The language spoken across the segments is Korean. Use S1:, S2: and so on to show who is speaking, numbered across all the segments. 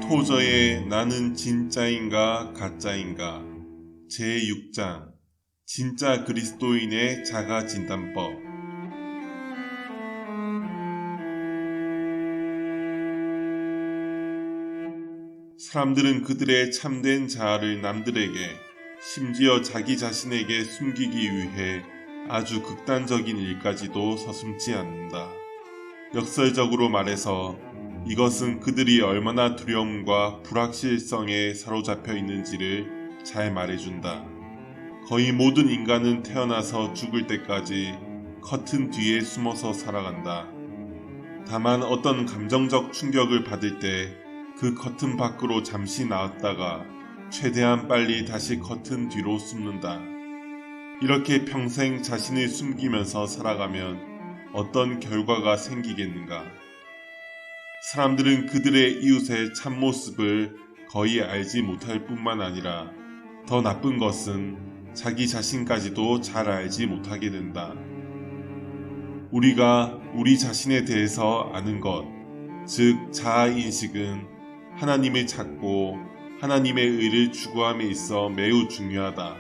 S1: 토저의 나는 진짜인가 가짜인가 제6장 진짜 그리스도인의 자가진단법. 사람들은 그들의 참된 자아를 남들에게, 심지어 자기 자신에게 숨기기 위해 아주 극단적인 일까지도 서슴지 않는다. 역설적으로 말해서 이것은 그들이 얼마나 두려움과 불확실성에 사로잡혀 있는지를 잘 말해준다. 거의 모든 인간은 태어나서 죽을 때까지 커튼 뒤에 숨어서 살아간다. 다만 어떤 감정적 충격을 받을 때 그 커튼 밖으로 잠시 나왔다가 최대한 빨리 다시 커튼 뒤로 숨는다. 이렇게 평생 자신을 숨기면서 살아가면 어떤 결과가 생기겠는가? 사람들은 그들의 이웃의 참모습을 거의 알지 못할 뿐만 아니라 더 나쁜 것은 자기 자신까지도 잘 알지 못하게 된다. 우리가 우리 자신에 대해서 아는 것, 즉 자아인식은 하나님을 찾고 하나님의 의를 추구함에 있어 매우 중요하다.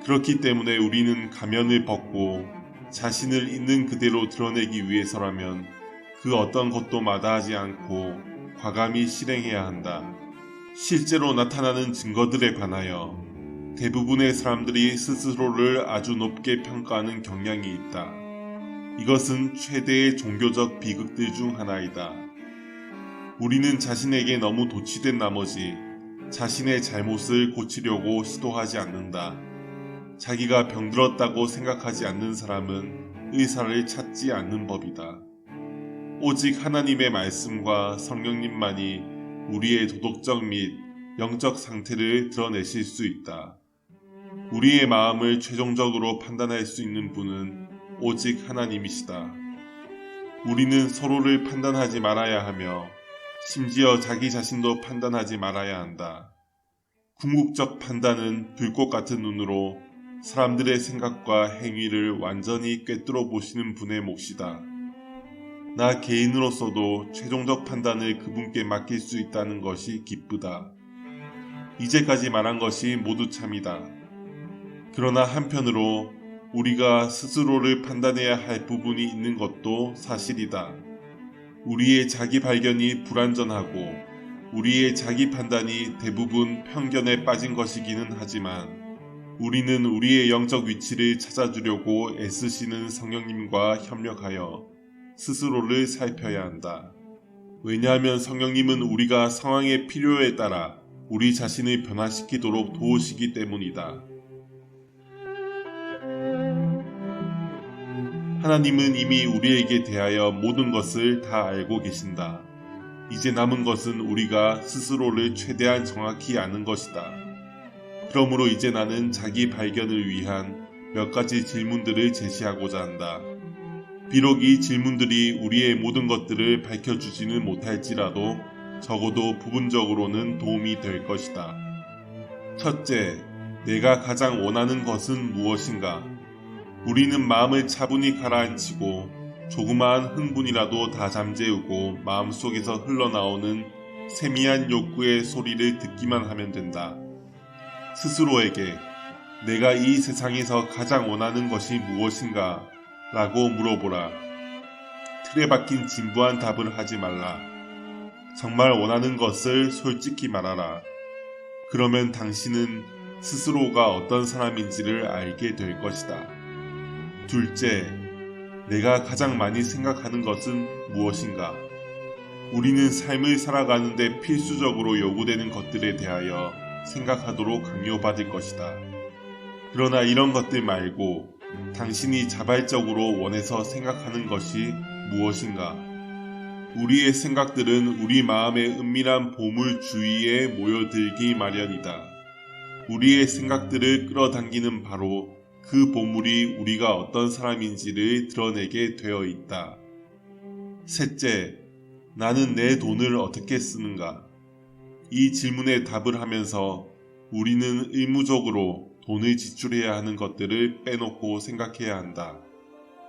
S1: 그렇기 때문에 우리는 가면을 벗고 자신을 있는 그대로 드러내기 위해서라면 그 어떤 것도 마다하지 않고 과감히 실행해야 한다. 실제로 나타나는 증거들에 관하여 대부분의 사람들이 스스로를 아주 높게 평가하는 경향이 있다. 이것은 최대의 종교적 비극들 중 하나이다. 우리는 자신에게 너무 도취된 나머지 자신의 잘못을 고치려고 시도하지 않는다. 자기가 병들었다고 생각하지 않는 사람은 의사를 찾지 않는 법이다. 오직 하나님의 말씀과 성령님만이 우리의 도덕적 및 영적 상태를 드러내실 수 있다. 우리의 마음을 최종적으로 판단할 수 있는 분은 오직 하나님이시다. 우리는 서로를 판단하지 말아야 하며 심지어 자기 자신도 판단하지 말아야 한다. 궁극적 판단은 불꽃 같은 눈으로 사람들의 생각과 행위를 완전히 꿰뚫어 보시는 분의 몫이다. 나 개인으로서도 최종적 판단을 그분께 맡길 수 있다는 것이 기쁘다. 이제까지 말한 것이 모두 참이다. 그러나 한편으로 우리가 스스로를 판단해야 할 부분이 있는 것도 사실이다. 우리의 자기 발견이 불완전하고 우리의 자기 판단이 대부분 편견에 빠진 것이기는 하지만 우리는 우리의 영적 위치를 찾아주려고 애쓰시는 성령님과 협력하여 스스로를 살펴야 한다. 왜냐하면 성령님은 우리가 상황의 필요에 따라 우리 자신을 변화시키도록 도우시기 때문이다. 하나님은 이미 우리에게 대하여 모든 것을 다 알고 계신다. 이제 남은 것은 우리가 스스로를 최대한 정확히 아는 것이다. 그러므로 이제 나는 자기 발견을 위한 몇 가지 질문들을 제시하고자 한다. 비록 이 질문들이 우리의 모든 것들을 밝혀주지는 못할지라도 적어도 부분적으로는 도움이 될 것이다. 첫째, 내가 가장 원하는 것은 무엇인가? 우리는 마음을 차분히 가라앉히고 조그마한 흥분이라도 다 잠재우고 마음속에서 흘러나오는 세미한 욕구의 소리를 듣기만 하면 된다. 스스로에게 내가 이 세상에서 가장 원하는 것이 무엇인가? 라고 물어보라. 틀에 박힌 진부한 답을 하지 말라. 정말 원하는 것을 솔직히 말하라. 그러면 당신은 스스로가 어떤 사람인지를 알게 될 것이다. 둘째, 내가 가장 많이 생각하는 것은 무엇인가? 우리는 삶을 살아가는데 필수적으로 요구되는 것들에 대하여 생각하도록 강요받을 것이다. 그러나 이런 것들 말고 당신이 자발적으로 원해서 생각하는 것이 무엇인가? 우리의 생각들은 우리 마음의 은밀한 보물 주위에 모여들기 마련이다. 우리의 생각들을 끌어당기는 바로 그 보물이 우리가 어떤 사람인지를 드러내게 되어 있다. 셋째, 나는 내 돈을 어떻게 쓰는가? 이 질문에 답을 하면서 우리는 의무적으로 돈을 지출해야 하는 것들을 빼놓고 생각해야 한다.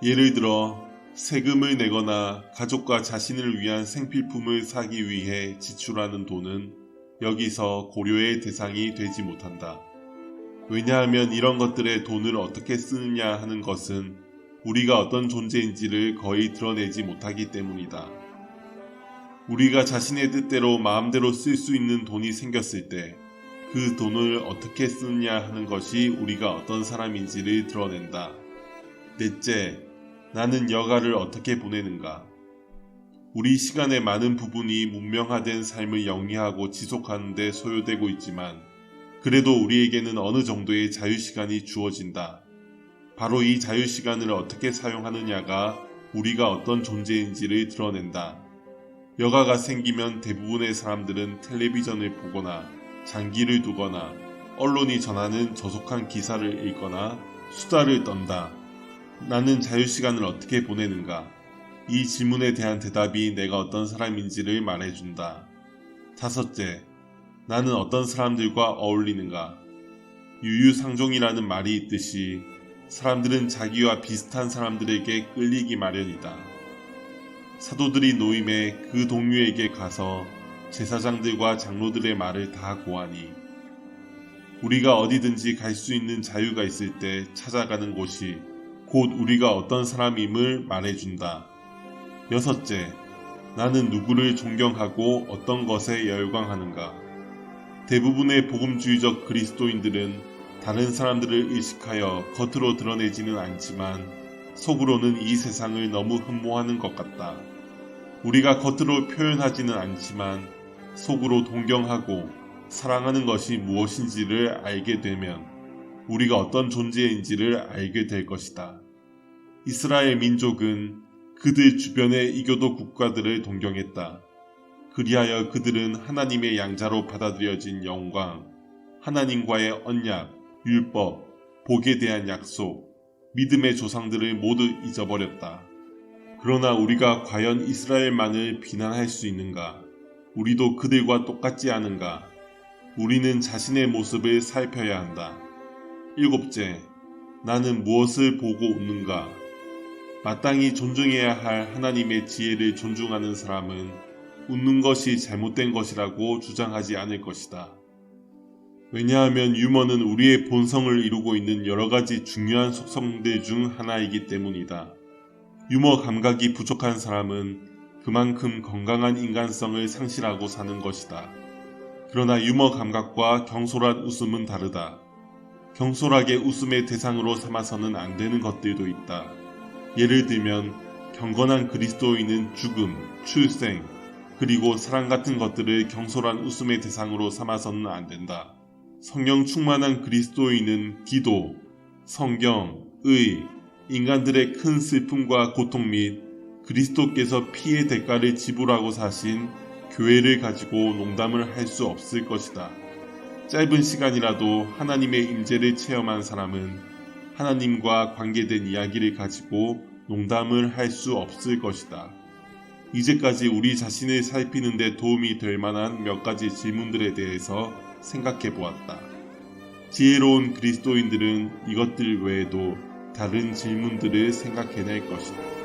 S1: 예를 들어 세금을 내거나 가족과 자신을 위한 생필품을 사기 위해 지출하는 돈은 여기서 고려의 대상이 되지 못한다. 왜냐하면 이런 것들에 돈을 어떻게 쓰느냐 하는 것은 우리가 어떤 존재인지를 거의 드러내지 못하기 때문이다. 우리가 자신의 뜻대로 마음대로 쓸 수 있는 돈이 생겼을 때 그 돈을 어떻게 쓰느냐 하는 것이 우리가 어떤 사람인지를 드러낸다. 넷째, 나는 여가를 어떻게 보내는가? 우리 시간의 많은 부분이 문명화된 삶을 영위하고 지속하는 데 소요되고 있지만 그래도 우리에게는 어느 정도의 자유시간이 주어진다. 바로 이 자유시간을 어떻게 사용하느냐가 우리가 어떤 존재인지를 드러낸다. 여가가 생기면 대부분의 사람들은 텔레비전을 보거나 장기를 두거나 언론이 전하는 저속한 기사를 읽거나 수다를 떤다. 나는 자유시간을 어떻게 보내는가? 이 질문에 대한 대답이 내가 어떤 사람인지를 말해준다. 다섯째, 나는 어떤 사람들과 어울리는가? 유유상종이라는 말이 있듯이 사람들은 자기와 비슷한 사람들에게 끌리기 마련이다. 사도들이 노임에 그 동료에게 가서 제사장들과 장로들의 말을 다 고하니 우리가 어디든지 갈 수 있는 자유가 있을 때 찾아가는 곳이 곧 우리가 어떤 사람임을 말해준다. 여섯째, 나는 누구를 존경하고 어떤 것에 열광하는가? 대부분의 복음주의적 그리스도인들은 다른 사람들을 의식하여 겉으로 드러내지는 않지만 속으로는 이 세상을 너무 흠모하는 것 같다. 우리가 겉으로 표현하지는 않지만 속으로 동경하고 사랑하는 것이 무엇인지를 알게 되면 우리가 어떤 존재인지를 알게 될 것이다. 이스라엘 민족은 그들 주변의 이교도 국가들을 동경했다. 그리하여 그들은 하나님의 양자로 받아들여진 영광, 하나님과의 언약, 율법, 복에 대한 약속, 믿음의 조상들을 모두 잊어버렸다. 그러나 우리가 과연 이스라엘만을 비난할 수 있는가? 우리도 그들과 똑같지 않은가? 우리는 자신의 모습을 살펴야 한다. 일곱째, 나는 무엇을 보고 웃는가? 마땅히 존중해야 할 하나님의 지혜를 존중하는 사람은 웃는 것이 잘못된 것이라고 주장하지 않을 것이다. 왜냐하면 유머는 우리의 본성을 이루고 있는 여러 가지 중요한 속성들 중 하나이기 때문이다. 유머 감각이 부족한 사람은 그만큼 건강한 인간성을 상실하고 사는 것이다. 그러나 유머 감각과 경솔한 웃음은 다르다. 경솔하게 웃음의 대상으로 삼아서는 안 되는 것들도 있다. 예를 들면 경건한 그리스도인은 죽음, 출생, 그리고 사랑 같은 것들을 경솔한 웃음의 대상으로 삼아서는 안 된다. 성령 충만한 그리스도인은 기도, 성경, 의, 인간들의 큰 슬픔과 고통 및 그리스도께서 피의 대가를 지불하고 사신 교회를 가지고 농담을 할 수 없을 것이다. 짧은 시간이라도 하나님의 임재를 체험한 사람은 하나님과 관계된 이야기를 가지고 농담을 할 수 없을 것이다. 이제까지 우리 자신을 살피는 데 도움이 될 만한 몇 가지 질문들에 대해서 생각해 보았다. 지혜로운 그리스도인들은 이것들 외에도 다른 질문들을 생각해낼 것이다.